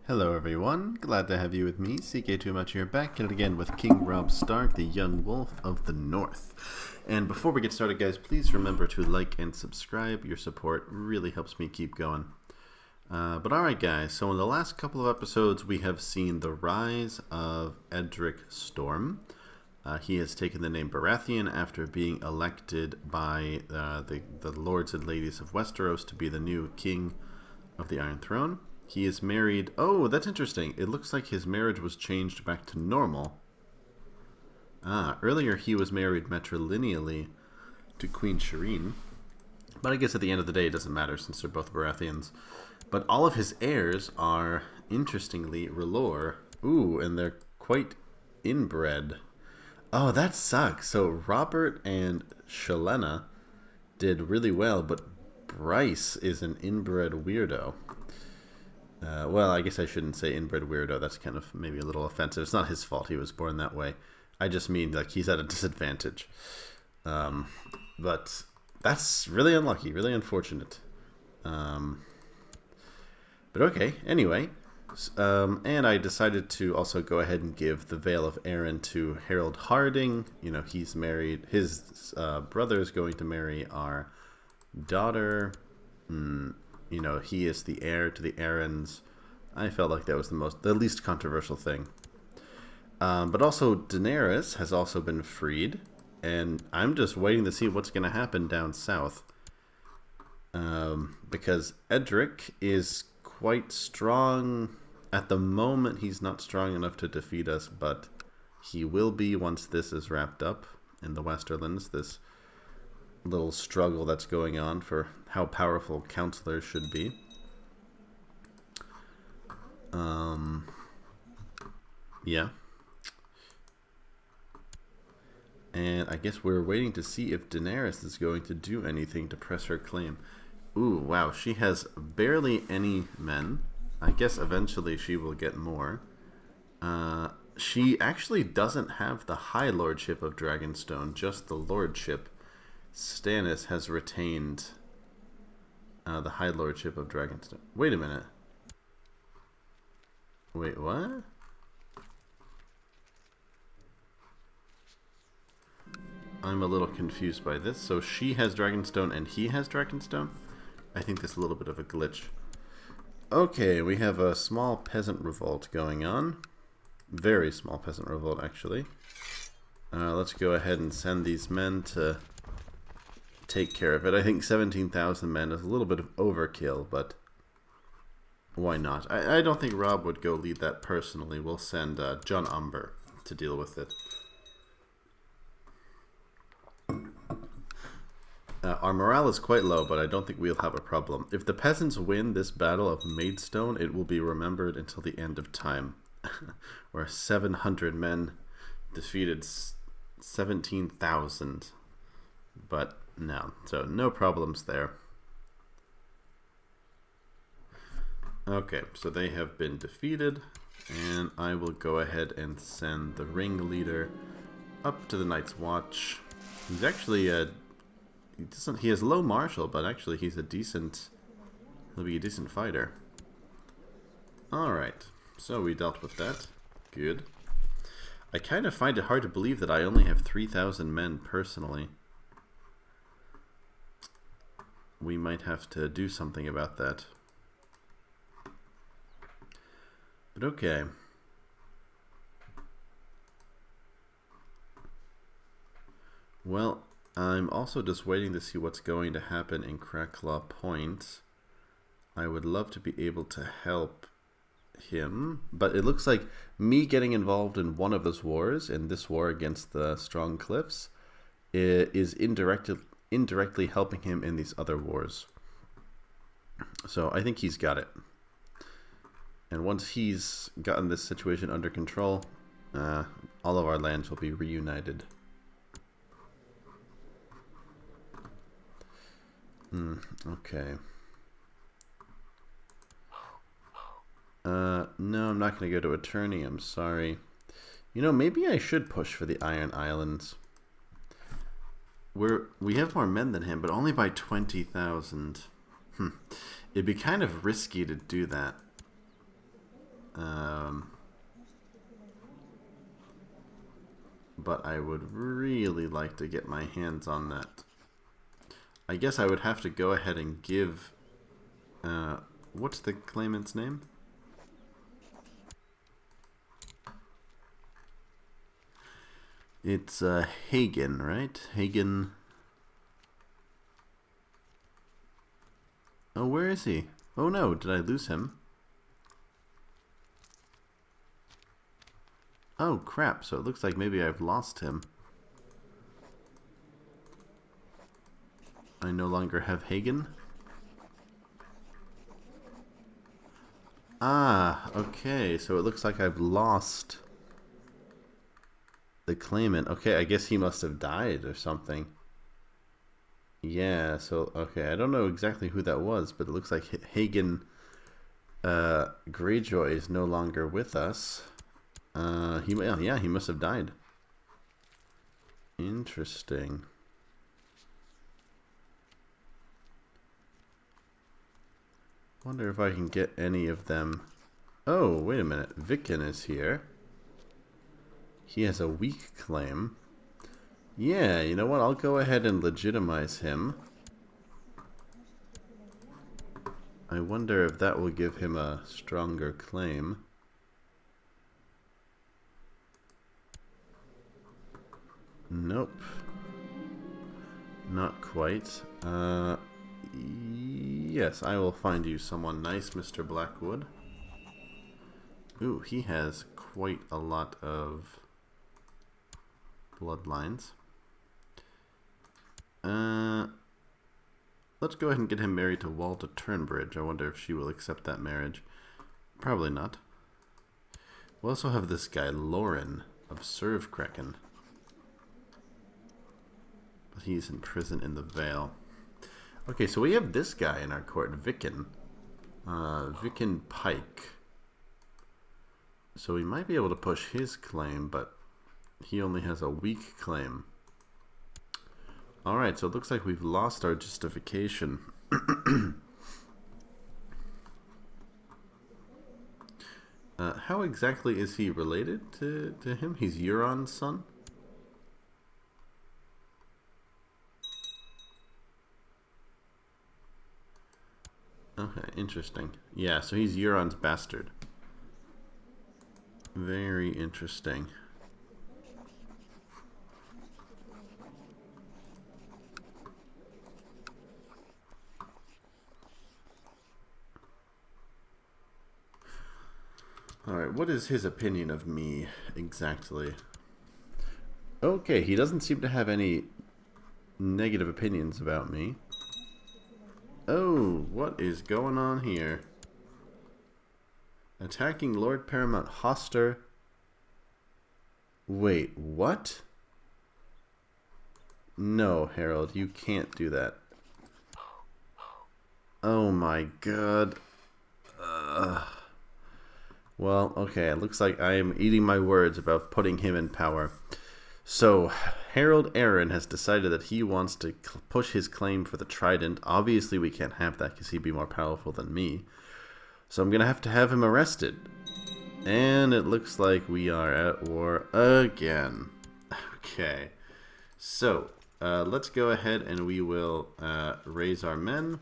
Hello everyone, glad to have you with me, CK2Much here, back at it again with King Robb Stark, the Young Wolf of the North. And before we get started, guys, please remember to like and subscribe. Your support really helps me keep going. But alright guys, so in the last couple of episodes we have seen the rise of Edric Storm. He has taken the name Baratheon after being elected by the lords and ladies of Westeros to be the new king of the Iron Throne. He is married. Oh, that's interesting. It looks like his marriage was changed back to normal. Earlier he was married matrilineally to Queen Shireen. But I guess at the end of the day it doesn't matter since they're both Baratheons. But all of his heirs are, interestingly, R'hllor. Ooh, and they're quite inbred. Oh, that sucks. So Robert and Shalena did really well, but Bryce is an inbred weirdo. Well, I guess I shouldn't say inbred weirdo. That's kind of maybe a little offensive. It's not his fault. He was born that way. I just mean like he's at a disadvantage. But that's really unlucky, really unfortunate. But okay, anyway. And I decided to also go ahead and give the Vale of Arryn to Harrold Arryn. You know, he's married. His brother is going to marry our daughter. You know, he is the heir to the Arryns. I felt like that was the least controversial thing. But also, Daenerys has also been freed, and I'm just waiting to see what's going to happen down south. Because Edric is quite strong. At the moment, he's not strong enough to defeat us, but he will be once this is wrapped up in the Westerlands. This little struggle that's going on for how powerful counselors should be. Yeah. And I guess we're waiting to see if Daenerys is going to do anything to press her claim. Ooh, wow, she has barely any men. I guess eventually she will get more. She actually doesn't have the High Lordship of Dragonstone, just the Lordship. Stannis has retained the High Lordship of Dragonstone. Wait a minute. Wait, what? I'm a little confused by this. So she has Dragonstone and he has Dragonstone? I think that's a little bit of a glitch. Okay, we have a small peasant revolt going on. Very small peasant revolt, actually. Let's go ahead and send these men to take care of it. I think 17,000 men is a little bit of overkill, but why not? I don't think Robb would go lead that personally. We'll send John Umber to deal with it. Our morale is quite low, but I don't think we'll have a problem. If the peasants win this battle of Maidstone, it will be remembered until the end of time. Where 700 men defeated 17,000. But no, so no problems there. Okay, so they have been defeated, and I will go ahead and send the ringleader up to the Night's Watch. He's actually he has low martial, but actually he'll be a decent fighter. Alright, so we dealt with that. Good. I kind of find it hard to believe that I only have 3,000 men personally. We might have to do something about that. But okay. Well, I'm also just waiting to see what's going to happen in Cracklaw Point. I would love to be able to help him, but it looks like me getting involved in one of those wars, in this war against the Strong Cliffs, is indirectly helping him in these other wars. So I think he's got it. And once he's gotten this situation under control, all of our lands will be reunited. Okay. No, I'm not going to go to attorney. I'm sorry. You know, maybe I should push for the Iron Islands. We have more men than him, but only by 20,000. It'd be kind of risky to do that. But I would really like to get my hands on that. I guess I would have to go ahead and give... what's the claimant's name? It's Hagen, right? Hagen... Oh, where is he? Oh no, did I lose him? Oh crap, so it looks like maybe I've lost him. I no longer have Hagen. Ah, okay, so it looks like I've lost the claimant. Okay, I guess he must have died or something. Yeah, so, okay, I don't know exactly who that was, but it looks like Hagen Greyjoy is no longer with us. He must have died. Interesting. Wonder if I can get any of them. Oh, wait a minute. Vicken is here. He has a weak claim. Yeah, you know what? I'll go ahead and legitimize him. I wonder if that will give him a stronger claim. Nope. Not quite. Yes, I will find you someone nice, Mr. Blackwood. Ooh, he has quite a lot of bloodlines. Let's go ahead and get him married to Walda Turnbridge. I wonder if she will accept that marriage. Probably not. We'll also have this guy, Lauren of Servcracken. But he's in prison in the Vale. Okay, so we have this guy in our court, Vicken. Vicken Pike. So we might be able to push his claim, but he only has a weak claim. Alright, so it looks like we've lost our justification. How exactly is he related to him? He's Euron's son? Okay, interesting. Yeah, so he's Euron's bastard. Very interesting. Alright, what is his opinion of me exactly? Okay, he doesn't seem to have any negative opinions about me. Oh, what is going on here? Attacking Lord Paramount Hoster. Wait, what? No, Harold, you can't do that. Oh my god. Well, okay, it looks like I am eating my words about putting him in power. So, Harold Arryn has decided that he wants to push his claim for the Trident. Obviously, we can't have that because he'd be more powerful than me. So I'm going to have him arrested. And it looks like we are at war again. Okay. So, let's go ahead and we will raise our men.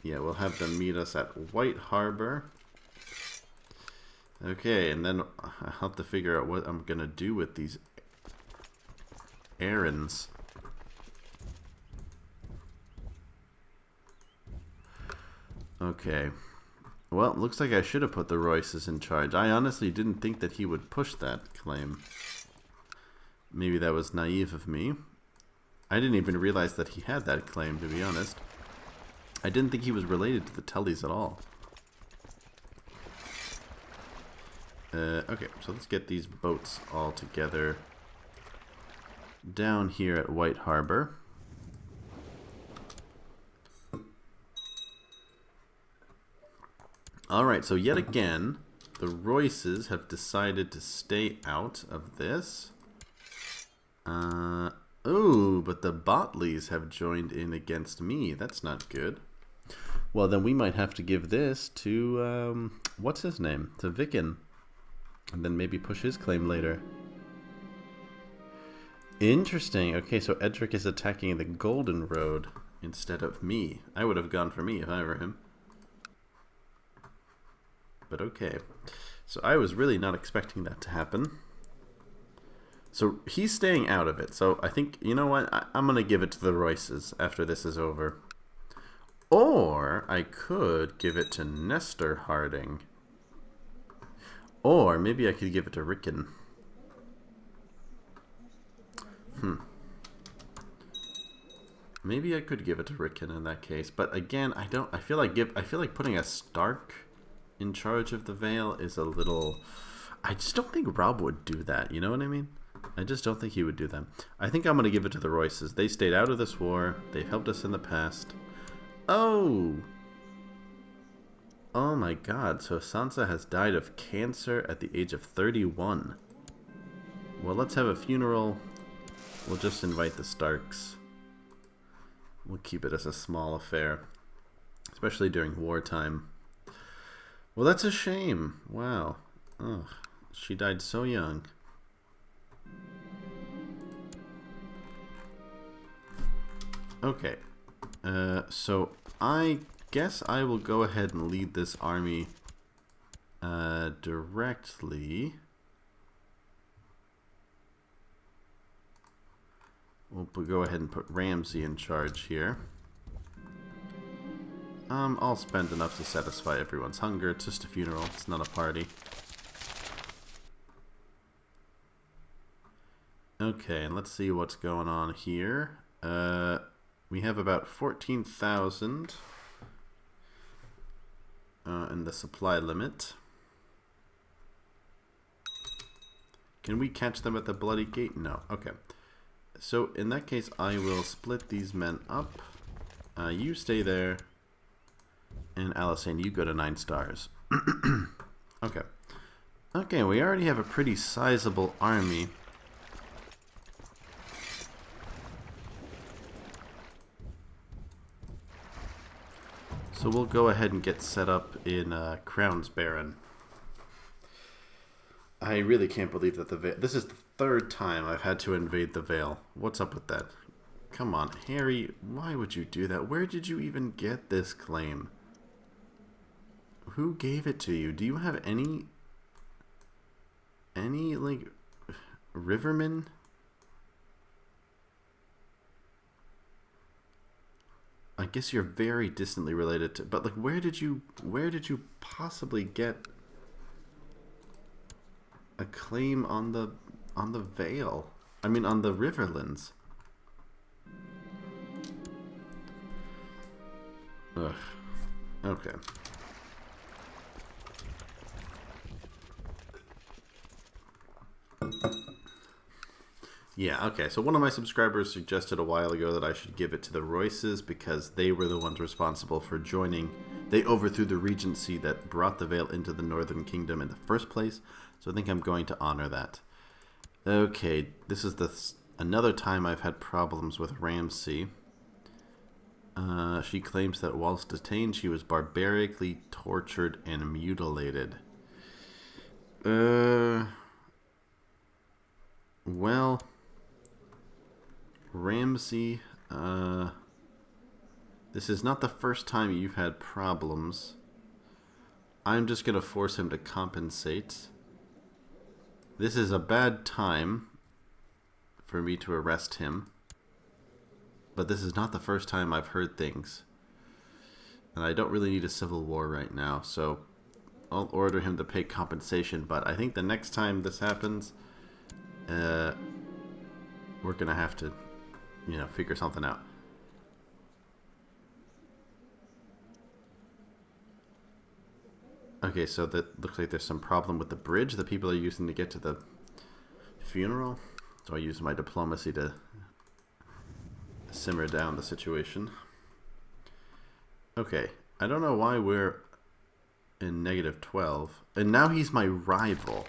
Yeah, we'll have them meet us at White Harbor. Okay, and then I'll have to figure out what I'm going to do with these errands. Okay. Well, looks like I should have put the Royces in charge. I honestly didn't think that he would push that claim. Maybe that was naive of me. I didn't even realize that he had that claim, to be honest. I didn't think he was related to the Tullys at all. Okay, so let's get these boats all together down here at White Harbor. Alright, so yet again, the Royces have decided to stay out of this. Oh, but the Botleys have joined in against me. That's not good. Well, then we might have to give this to, what's his name? To Vicken. And then maybe push his claim later. Interesting. Okay, so Edric is attacking the Golden Road instead of me. I would have gone for me if I were him. But okay. So I was really not expecting that to happen. So he's staying out of it. So I think, you know what? I'm going to give it to the Royces after this is over. Or I could give it to Nestor Harding. Or maybe I could give it to Rickon. Maybe I could give it to Rickon in that case, but again, I feel like putting a Stark in charge of the Vale is a little. I just don't think Robb would do that. You know what I mean? I just don't think he would do that. I think I'm gonna give it to the Royces. They stayed out of this war. They've helped us in the past. Oh. Oh my God! So Sansa has died of cancer at the age of 31. Well, let's have a funeral. We'll just invite the Starks. We'll keep it as a small affair, especially during wartime. Well, that's a shame. Wow. Oh, she died so young. Okay. So I guess I will go ahead and lead this army directly. We'll go ahead and put Ramsay in charge here. I'll spend enough to satisfy everyone's hunger. It's just a funeral. It's not a party. Okay, and let's see what's going on here. We have about 14,000 in the supply limit. Can we catch them at the Bloody Gate? No. Okay. So in that case, I will split these men up. You stay there. And Alysanne, you go to 9 stars. Okay. Okay, we already have a pretty sizable army. So we'll go ahead and get set up in Crown's Baron. I really can't believe that the Vale... This is the 3rd time I've had to invade the Vale. What's up with that? Come on, Harry, why would you do that? Where did you even get this claim? Who gave it to you? Do you have any, like, Rivermen? I guess you're very distantly related to... But, like, where did you possibly get a claim on the Vale? I mean, on the Riverlands. Ugh. Okay. Yeah, okay, so one of my subscribers suggested a while ago that I should give it to the Royces because they were the ones responsible for joining. They overthrew the regency that brought the Vale into the Northern Kingdom in the first place, so I think I'm going to honor that. Okay, this is another time I've had problems with Ramsay. She claims that whilst detained, she was barbarically tortured and mutilated. Well, Ramsay, this is not the first time you've had problems. I'm just going to force him to compensate. This is a bad time for me to arrest him. But this is not the first time I've heard things. And I don't really need a civil war right now, so I'll order him to pay compensation. But I think the next time this happens, we're going to have to, figure something out. Okay, so that looks like there's some problem with the bridge that people are using to get to the funeral. So I use my diplomacy to simmer down the situation. Okay, I don't know why we're in -12. And now he's my rival.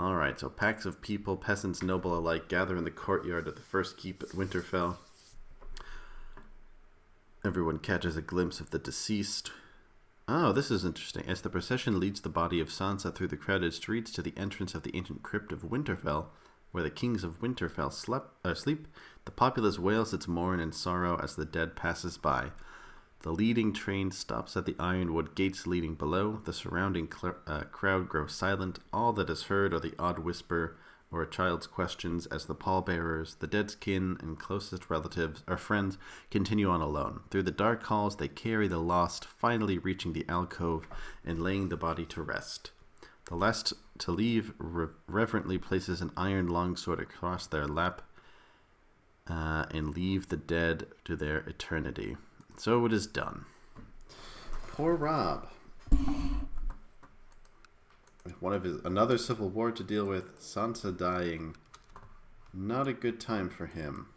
Alright, so packs of people, peasants, noble alike, gather in the courtyard of the first keep at Winterfell. Everyone catches a glimpse of the deceased. Oh, this is interesting. As the procession leads the body of Sansa through the crowded streets to the entrance of the ancient crypt of Winterfell, where the kings of Winterfell sleep, the populace wails its mourn and sorrow as the dead passes by. The leading train stops at the ironwood gates leading below. The surrounding crowd grows silent. All that is heard are the odd whisper or a child's questions as the pallbearers, the dead's kin, and closest relatives or friends continue on alone. Through the dark halls they carry the lost, finally reaching the alcove and laying the body to rest. The last to leave reverently places an iron longsword across their lap and leave the dead to their eternity. So it is done. Poor Robb. Another civil war to deal with. Sansa dying. Not a good time for him.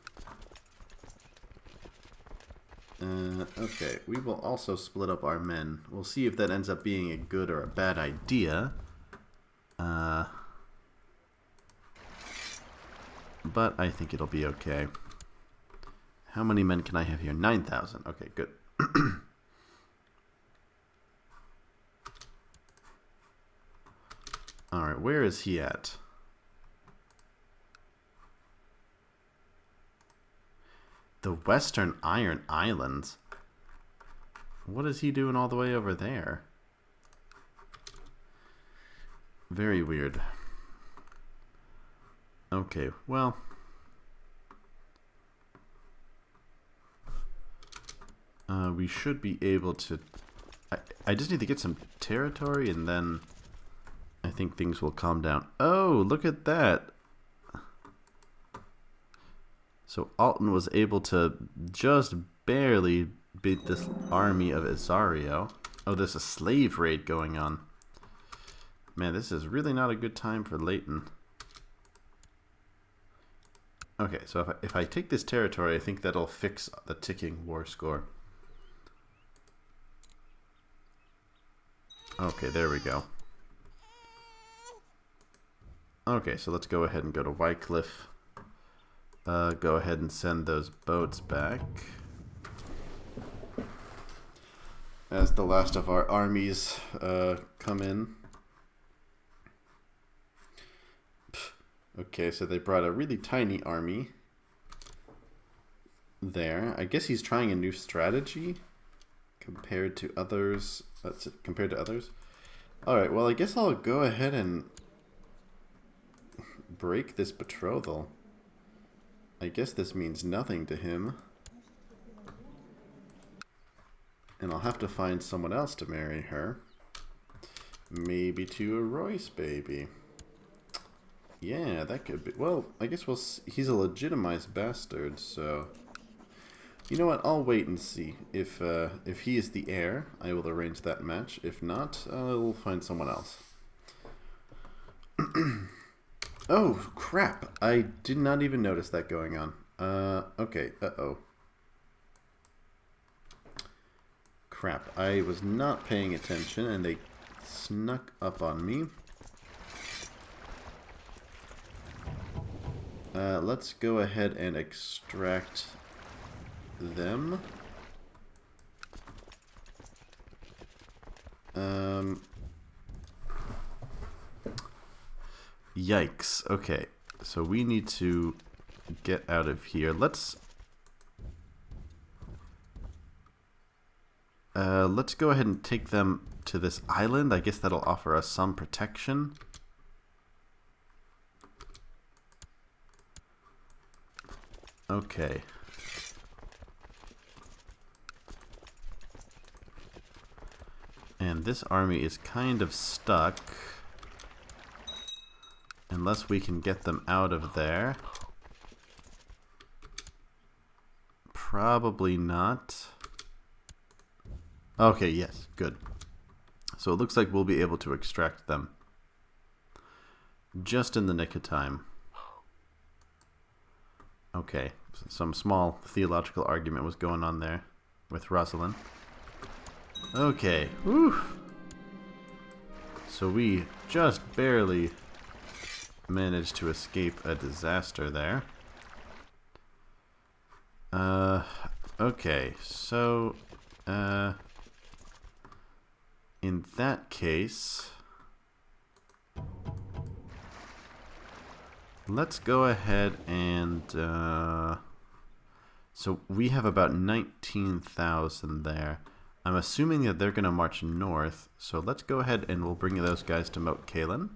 Okay, we will also split up our men. We'll see if that ends up being a good or a bad idea. But I think it'll be okay. How many men can I have here? 9,000. Okay, good. Alright, where is he at? The Western Iron Islands? What is he doing all the way over there? Very weird. Okay, well... we should be able to... I just need to get some territory and then I think things will calm down. Oh, look at that. So Alton was able to just barely beat this army of Isario. Oh, there's a slave raid going on. Man, this is really not a good time for Leighton. Okay, so if I take this territory, I think that'll fix the ticking war score. Okay, there we go. Okay, so let's go ahead and go to Wycliffe. Go ahead and send those boats back. As the last of our armies come in. Okay, so they brought a really tiny army there. I guess he's trying a new strategy compared to others. Alright, well, I guess I'll go ahead and break this betrothal. I guess this means nothing to him. And I'll have to find someone else to marry her. Maybe to a Royce baby. Yeah, that could be... Well, I guess he's a legitimized bastard, so... You know what? I'll wait and see. If he is the heir, I will arrange that match. If not, I'll find someone else. Oh, crap. I did not even notice that going on. Okay. Uh-oh. Crap. I was not paying attention, and they snuck up on me. Let's go ahead and extract them. Yikes. Okay, so we need to get out of here. Let's go ahead and take them to this island. I guess that'll offer us some protection. Okay. And this army is kind of stuck. Unless we can get them out of there. Probably not. Okay, yes, good. So it looks like we'll be able to extract them. Just in the nick of time. Okay, some small theological argument was going on there with Rosalind. Okay, whew. So we just barely managed to escape a disaster there. Okay, so in that case, let's go ahead and so we have about 19,000 there. I'm assuming that they're going to march north, so let's go ahead and we'll bring those guys to Moat Cailin.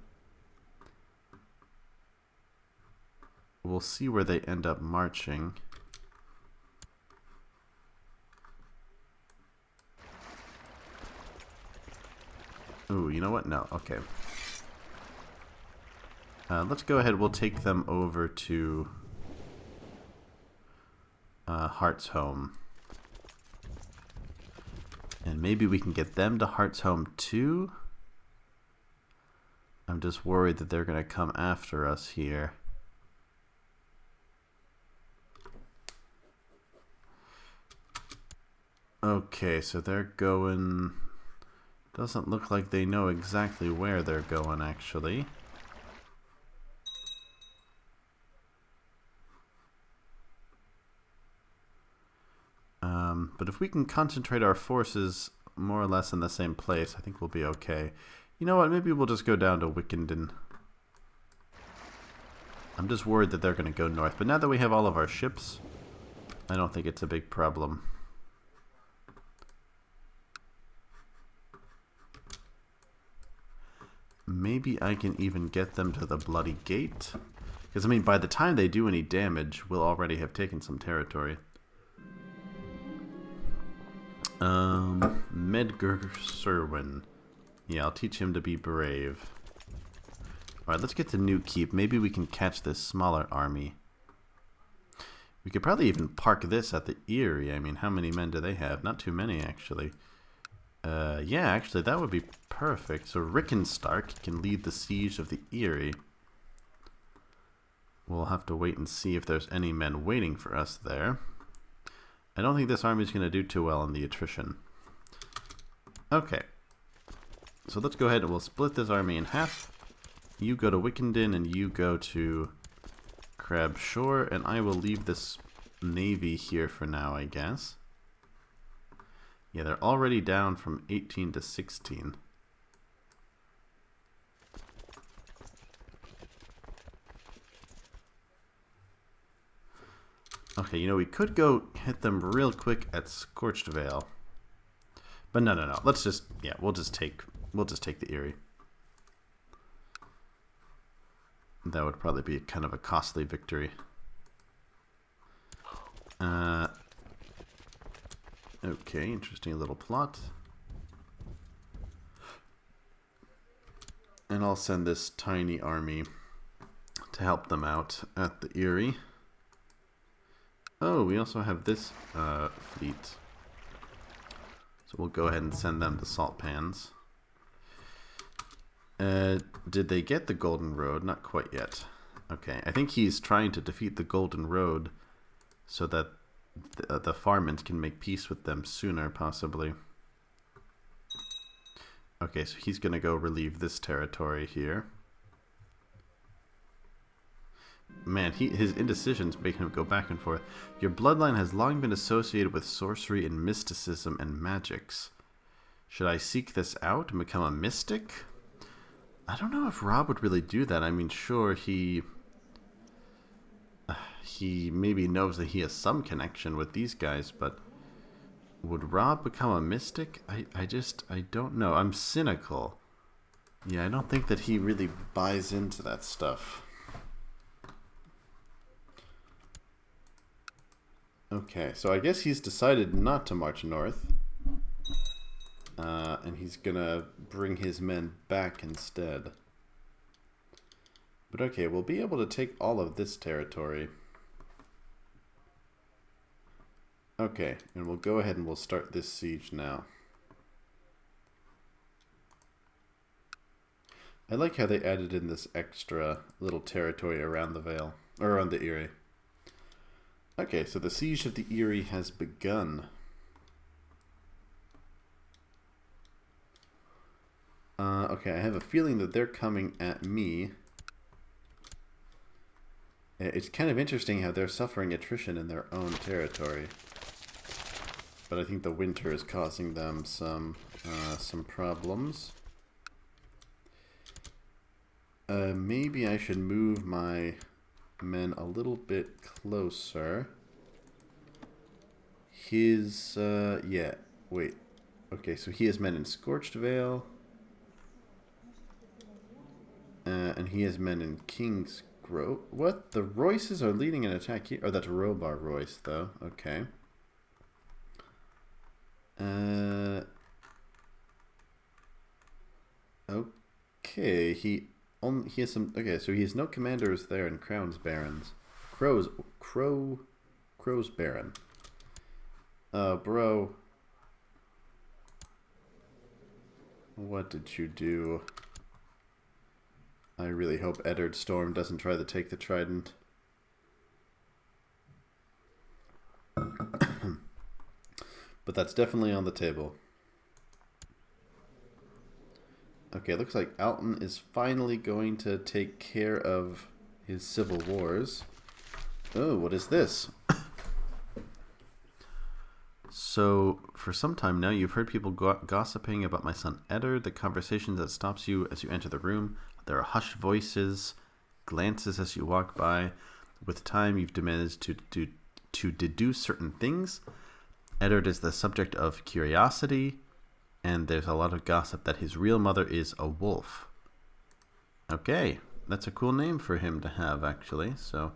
We'll see where they end up marching. Ooh, you know what? No, okay. Let's go ahead. We'll take them over to Heart's Home. And maybe we can get them to Heart's Home too. I'm just worried that they're going to come after us here. Okay, so they're going... Doesn't look like they know exactly where they're going, actually. But if we can concentrate our forces more or less in the same place, I think we'll be okay. You know what? Maybe we'll just go down to Wickenden. I'm just worried that they're going to go north. But now that we have all of our ships, I don't think it's a big problem. Maybe I can even get them to the Bloody Gate. Because, I mean, by the time they do any damage, we'll already have taken some territory. Medgar Serwyn. Yeah, I'll teach him to be brave. Alright, let's get to New Keep. Maybe we can catch this smaller army. We could probably even park this at the Eerie. I mean, how many men do they have? Not too many, actually. Yeah, actually, that would be perfect. So Rickon Stark can lead the siege of the Eerie. We'll have to wait and see if there's any men waiting for us there. I don't think this army is going to do too well in the attrition. Okay. So let's go ahead and we'll split this army in half. You go to Wickenden and you go to Crab Shore, and I will leave this navy here for now, I guess. Yeah, they're already down from 18 to 16. Okay, you know, we could go hit them real quick at Scorched Vale. But no. Let's just, yeah, we'll just take the Eerie. That would probably be kind of a costly victory. Okay, interesting little plot. And I'll send this tiny army to help them out at the Eerie. Oh, we also have this fleet. So we'll go ahead and send them to Salt Pans. Did they get the Golden Road? Not quite yet. Okay, I think he's trying to defeat the Golden Road so that the Farmans can make peace with them sooner, possibly. Okay, so he's going to go relieve this territory here. Man, his indecisions make him go back and forth. Your bloodline has long been associated with sorcery and mysticism and magics. Should I seek this out and become a mystic? I don't know if Robb would really do that. I mean, sure, he maybe knows that he has some connection with these guys, but would Robb become a mystic? I don't know. I'm cynical. Yeah, I don't think that he really buys into that stuff. Okay, so I guess he's decided not to march north. And he's gonna bring his men back instead. But okay, we'll be able to take all of this territory. Okay, and we'll go ahead and we'll start this siege now. I like how they added in this extra little territory around the Vale, or around the Eerie. Okay, so the siege of the Eerie has begun. Okay, I have a feeling that they're coming at me. It's kind of interesting how they're suffering attrition in their own territory. But I think the winter is causing them some problems. Maybe I should move my men a little bit closer. His, yeah, wait. Okay, so he has men in Scorched Vale. And he has men in King's Grove. What? The Royces are leading an attack here? Oh, that's Robb Royce, though. Okay. Okay, he has some. Okay, so he has no commanders there in Crown's Barons. Crow's Baron. Bro. What did you do? I really hope Eddard Storm doesn't try to take the Trident. But that's definitely on the table. Okay, looks like Alton is finally going to take care of his civil wars. Oh, what is this? So, for some time now, you've heard people gossiping about my son Eddard, the conversation that stops you as you enter the room. There are hushed voices, glances as you walk by. With time, you've demanded to deduce certain things. Eddard is the subject of curiosity, and there's a lot of gossip that his real mother is a wolf. Okay, that's a cool name for him to have, actually. So,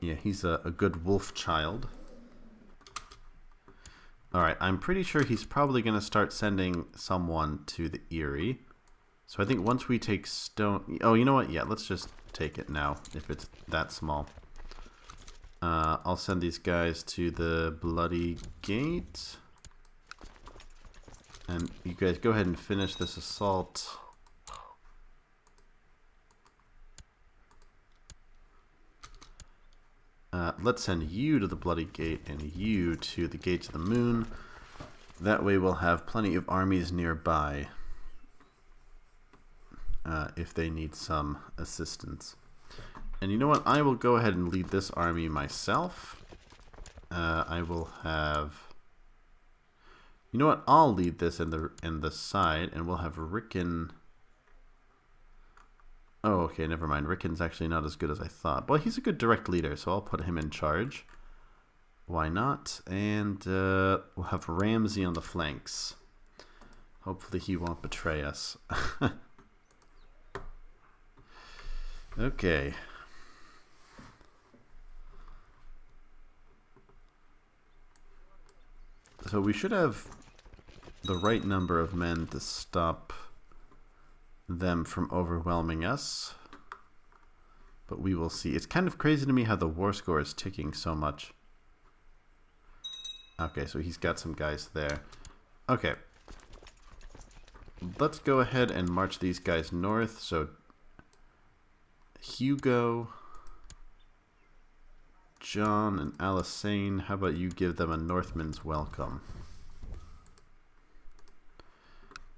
yeah, he's a good wolf child. Alright, I'm pretty sure he's probably going to start sending someone to the Eerie. So I think once we take stone... Oh, you know what? Yeah, let's just take it now, if it's that small. I'll send these guys to the Bloody Gate. And you guys go ahead and finish this assault. Let's send you to the Bloody Gate and you to the Gates of the Moon. That way we'll have plenty of armies nearby if they need some assistance. And you know what? I will go ahead and lead this army myself. I will have... You know what? I'll lead this in the side, and we'll have Rickon... Oh, okay, never mind. Rickon's actually not as good as I thought. Well, he's a good direct leader, so I'll put him in charge. Why not? And we'll have Ramsay on the flanks. Hopefully he won't betray us. Okay. So we should have the right number of men to stop them from overwhelming us. But we will see. It's kind of crazy to me how the war score is ticking so much. Okay, so he's got some guys there. Okay. Let's go ahead and march these guys north. So Hugo, John, and Alisane, how about you give them a Northman's welcome?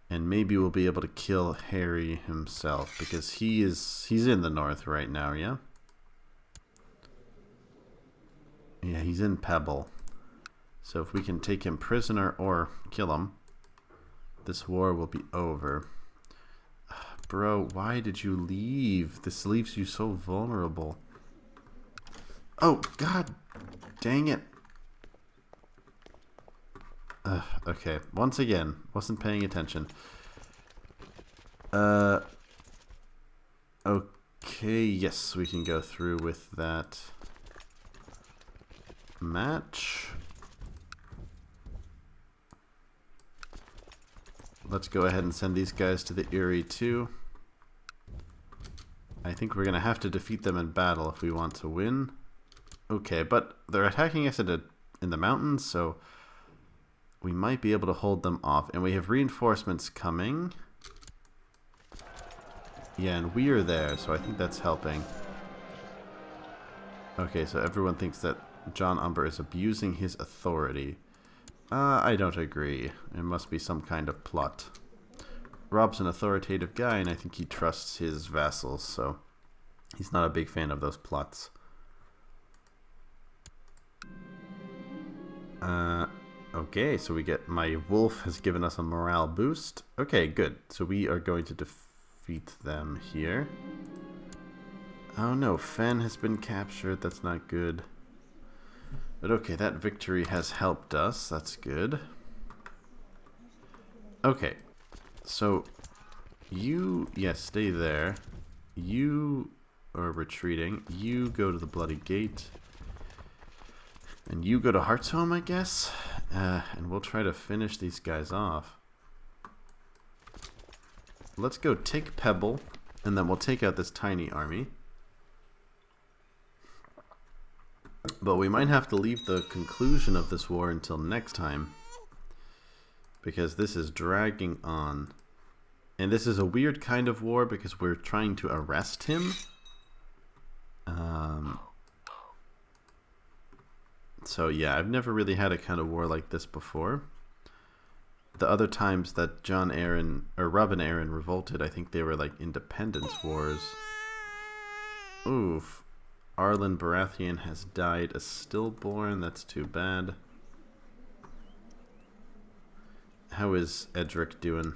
And maybe we'll be able to kill Harry himself, because he's in the north right now, yeah? Yeah, he's in Pebble. So if we can take him prisoner or kill him, this war will be over. Bro, why did you leave? This leaves you so vulnerable. Oh, God dang it. Okay, once again, wasn't paying attention. Okay, yes, we can go through with that match. Let's go ahead and send these guys to the Eerie too. I think we're going to have to defeat them in battle if we want to win. Okay, but they're attacking us in the mountains, so we might be able to hold them off. And we have reinforcements coming. Yeah, and we are there, so I think that's helping. Okay, so everyone thinks that John Umber is abusing his authority. I don't agree. It must be some kind of plot. Robb's an authoritative guy, and I think he trusts his vassals, so he's not a big fan of those plots. Okay, so we get... My wolf has given us a morale boost. Okay, good. So we are going to defeat them here. Oh no, Fen has been captured. That's not good. But okay, that victory has helped us. That's good. Okay, so you... Yes, stay there. You are retreating. You go to the Bloody Gate. And you go to Hearthstone, I guess? And we'll try to finish these guys off. Let's go take Pebble, and then we'll take out this tiny army. But we might have to leave the conclusion of this war until next time, because this is dragging on. And this is a weird kind of war because we're trying to arrest him. So yeah, I've never really had a kind of war like this before. The other times that Robb and Arryn revolted, I think they were like independence wars. Oof. Arlen Baratheon has died a stillborn. That's too bad. How is Edric doing?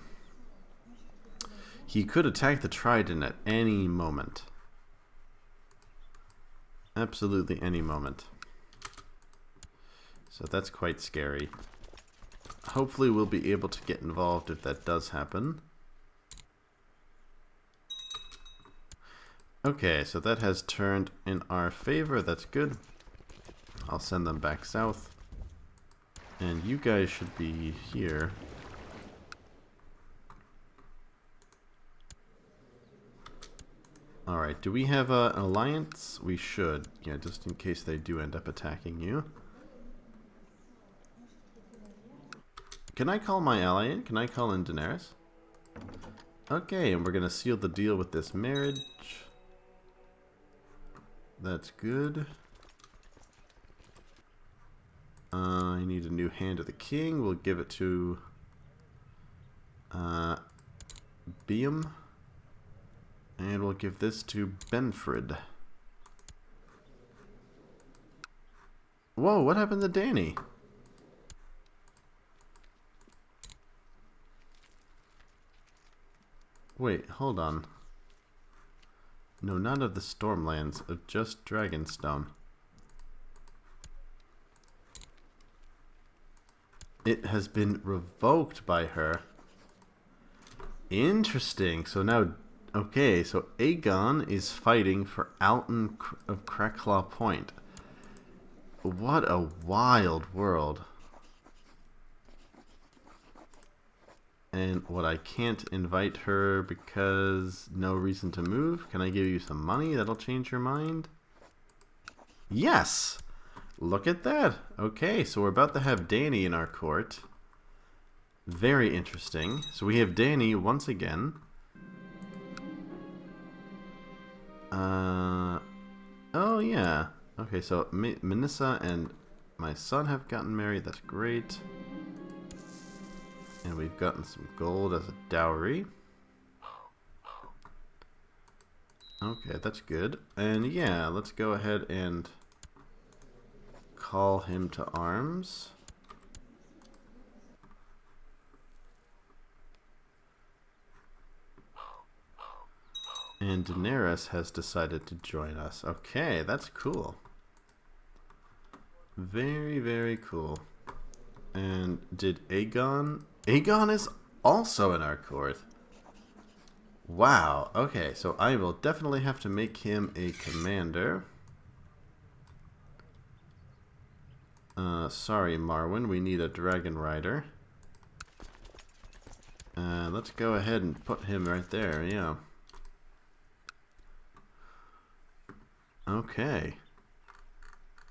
He could attack the Trident at any moment. Absolutely any moment. So that's quite scary. Hopefully we'll be able to get involved if that does happen. Okay, so that has turned in our favor. That's good. I'll send them back south. And you guys should be here. Alright, do we have an alliance? We should. Yeah, just in case they do end up attacking you. Can I call my ally in? Can I call in Daenerys? Okay, and we're going to seal the deal with this marriage. That's good. I need a new hand of the king. We'll give it to Beam. And we'll give this to Benfred. Whoa, what happened to Dany? Wait, hold on. No, none of the Stormlands, just Dragonstone. It has been revoked by her. Interesting. So now, okay, so Aegon is fighting for Alton of Cracklaw Point. What a wild world. And what, I can't invite her because no reason to move? Can I give you some money? That'll change your mind? Yes! Look at that! Okay, so we're about to have Dany in our court. Very interesting. So we have Dany once again. Oh yeah. Okay, so Minissa and my son have gotten married. That's great. And we've gotten some gold as a dowry. Okay, that's good. And yeah, let's go ahead and call him to arms. And Daenerys has decided to join us. Okay, that's cool. Very, very cool. And did Aegon... Aegon is also in our court. Wow. Okay, so I will definitely have to make him a commander. Sorry, Marwyn. We need a dragon rider. Let's go ahead and put him right there. Yeah. Okay.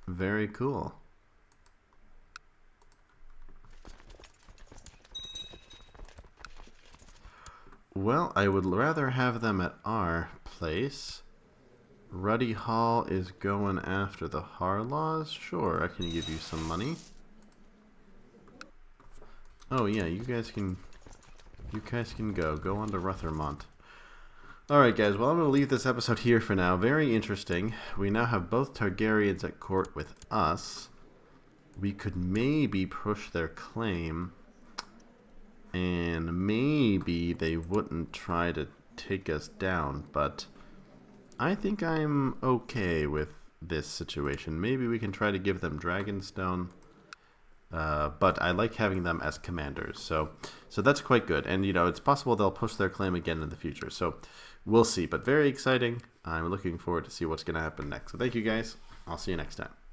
Very cool. Well, I would rather have them at our place. Ruddy Hall is going after the Harlaws? Sure, I can give you some money. Oh yeah, you guys can go on to Ruthermont. Alright guys, well I'm going to leave this episode here for now. Very interesting. We now have both Targaryens at court with us. we could maybe push their claim, and maybe they wouldn't try to take us down, but I think I'm okay with this situation. Maybe we can try to give them Dragonstone, but I like having them as commanders, so that's quite good. And, you know, it's possible they'll push their claim again in the future, so we'll see. But very exciting. I'm looking forward to see what's going to happen next. So thank you, guys. I'll see you next time.